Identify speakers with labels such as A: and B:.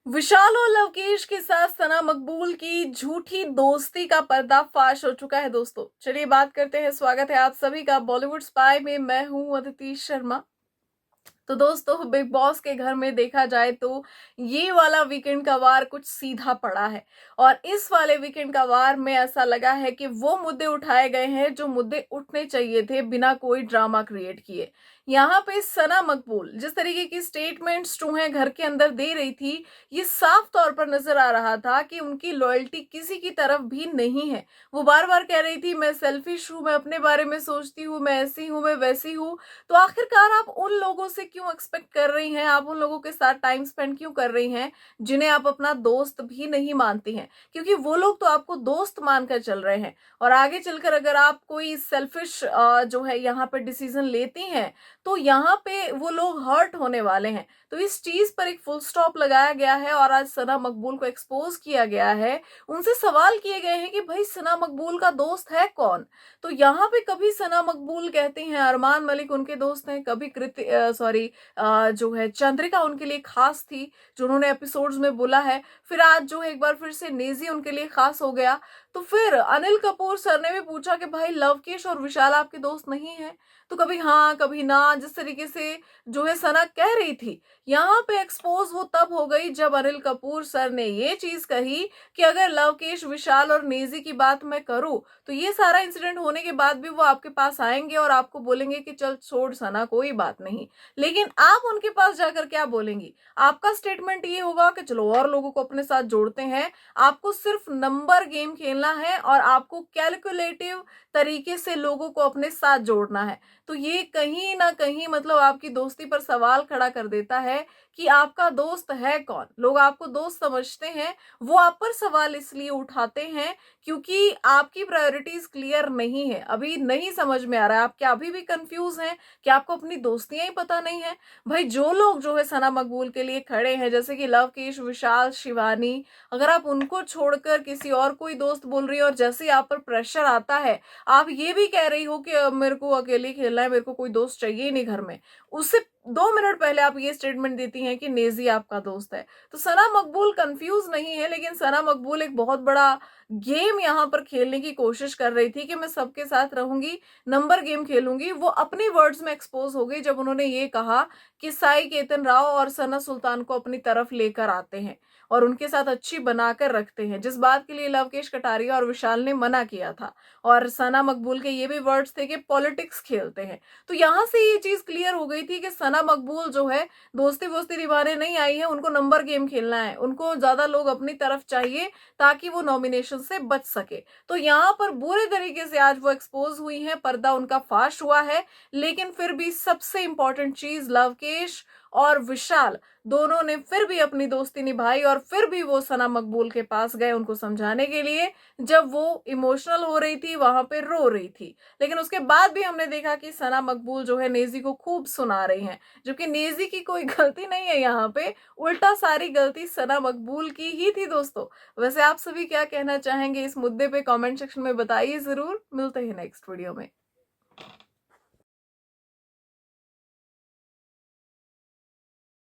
A: विशाल और लवकेश के साथ सना मकबूल की झूठी दोस्ती का पर्दाफाश हो चुका है दोस्तों। चलिए बात करते हैं। स्वागत है आप सभी का बॉलीवुड स्पाई में। मैं हूं अदिति शर्मा। तो दोस्तों, बिग बॉस के घर में देखा जाए तो ये वाला वीकेंड का वार कुछ सीधा पड़ा है। और इस वाले वीकेंड का वार में ऐसा लगा है कि वो मुद्दे उठाए गए हैं जो मुद्दे उठने चाहिए थे बिना कोई ड्रामा क्रिएट किए। यहाँ पे सना मकबूल जिस तरीके की स्टेटमेंट्स है घर के अंदर दे रही थी, ये साफ तौर पर नजर आ रहा था कि उनकी लॉयल्टी किसी की तरफ भी नहीं है। वो बार बार कह रही थी, मैं सेल्फिश हूं, मैं अपने बारे में सोचती हूँ, मैं ऐसी हूं, मैं वैसी हूँ। तो आखिरकार आप उन लोगों से क्यों एक्सपेक्ट कर रही हैं, आप उन लोगों के साथ टाइम स्पेंड क्यों कर रही हैं जिन्हें आप अपना दोस्त भी नहीं मानती हैं? क्योंकि वो लोग तो आपको दोस्त मानकर चल रहे हैं। और आगे चलकर अगर आप कोई सेल्फिश जो है यहाँ पे डिसीजन लेती हैं, तो यहाँ पे वो लोग हर्ट होने वाले हैं। तो इस चीज पर एक फुल स्टॉप लगाया गया है और आज सना मकबूल को एक्सपोज किया गया है। उनसे सवाल किए गए हैं कि भाई सना मकबूल का दोस्त है कौन? तो यहाँ पे कभी सना मकबूल कहती हैं अरमान मलिक उनके दोस्त हैं, कभी कृति सॉरी जो है चंद्रिका उनके लिए खास थी जो उन्होंने एपिसोड्स में बोला है। फिर आज जो है एक बार फिर से नेजी उनके लिए खास हो गया। तो फिर अनिल कपूर सर ने भी पूछा कि भाई लवकेश और विशाल आपके दोस्त नहीं है? तो कभी हाँ कभी ना, जिस तरीके से जो है सना कह रही थी, यहाँ पे एक्सपोज वो तब हो गई जब अनिल कपूर सर ने ये चीज कही कि अगर लवकेश विशाल और नेजी की बात मैं करूं तो ये सारा इंसिडेंट होने के बाद भी वो आपके पास आएंगे और आपको बोलेंगे कि चल छोड़ सना, कोई बात नहीं। लेकिन आप उनके पास जाकर क्या बोलेंगी? आपका स्टेटमेंट ये होगा कि चलो और लोगों को अपने साथ जोड़ते हैं। आपको सिर्फ नंबर गेम खेलना है और आपको कैलकुलेटिव तरीके से लोगों को अपने साथ जोड़ना है। तो ये कहीं ना कहीं मतलब आपकी दोस्ती पर सवाल खड़ा कर देता है कि आपका दोस्त है कौन। लोग आपको दोस्त समझते हैं, वो आप पर सवाल इसलिए उठाते हैं क्योंकि आपकी प्रायोरिटीज क्लियर नहीं है। अभी नहीं समझ में आ रहा है, आप क्या अभी भी कंफ्यूज हैं कि आपको अपनी दोस्तियां ही पता नहीं है? भाई जो लोग जो है सना मकबूल के लिए खड़े हैं, जैसे कि लवकेश, विशाल, शिवानी, अगर आप उनको छोड़कर किसी और कोई दोस्त बोल रही हो और जैसे ही आप पर प्रेशर आता है आप ये भी कह रही हो कि अब मेरे को अकेले खेलना है, मेरे को कोई दोस्त चाहिए ही नहीं घर में, उससे 2 मिनट पहले आप ये स्टेटमेंट देती हैं कि नेजी आपका दोस्त है। तो सना मकबूल कंफ्यूज नहीं है, लेकिन सना मकबूल एक बहुत बड़ा गेम यहाँ पर खेलने की कोशिश कर रही थी कि मैं सबके साथ रहूंगी, नंबर गेम खेलूंगी। वो अपनी वर्ड्स में एक्सपोज हो गई जब उन्होंने ये कहा कि साई केतन राव और सना सुल्तान को अपनी तरफ लेकर आते हैं और उनके साथ अच्छी बनाकर रखते हैं, जिस बात के लिए लवकेश कटारिया और विशाल ने मना किया था। और सना मकबूल के ये भी वर्ड्स थे कि पॉलिटिक्स खेलते हैं। तो यहाँ से ये चीज क्लियर हो गई थी कि सना मकबूल जो है दोस्ती वोस्ती निभाने नहीं आई है, उनको नंबर गेम खेलना है, उनको ज्यादा लोग अपनी तरफ चाहिए ताकि वो नॉमिनेशन से बच सके। तो यहाँ पर बुरे तरीके से आज वो एक्सपोज हुई है, पर्दा उनका फाश हुआ है। लेकिन फिर भी सबसे इंपॉर्टेंट चीज, लवकेश और विशाल दोनों ने फिर भी अपनी दोस्ती निभाई और फिर भी वो सना मकबूल के पास गए उनको समझाने के लिए, जब वो इमोशनल हो रही थी, वहां पे रो रही थी। लेकिन उसके बाद भी हमने देखा कि सना मकबूल जो है नेजी को खूब सुना रही हैं, जबकि नेजी की कोई गलती नहीं है यहाँ पे, उल्टा सारी गलती सना मकबूल की ही थी दोस्तों। वैसे आप सभी क्या कहना चाहेंगे इस मुद्दे पे? कमेंट सेक्शन में बताइए जरूर। मिलते हैं नेक्स्ट वीडियो में।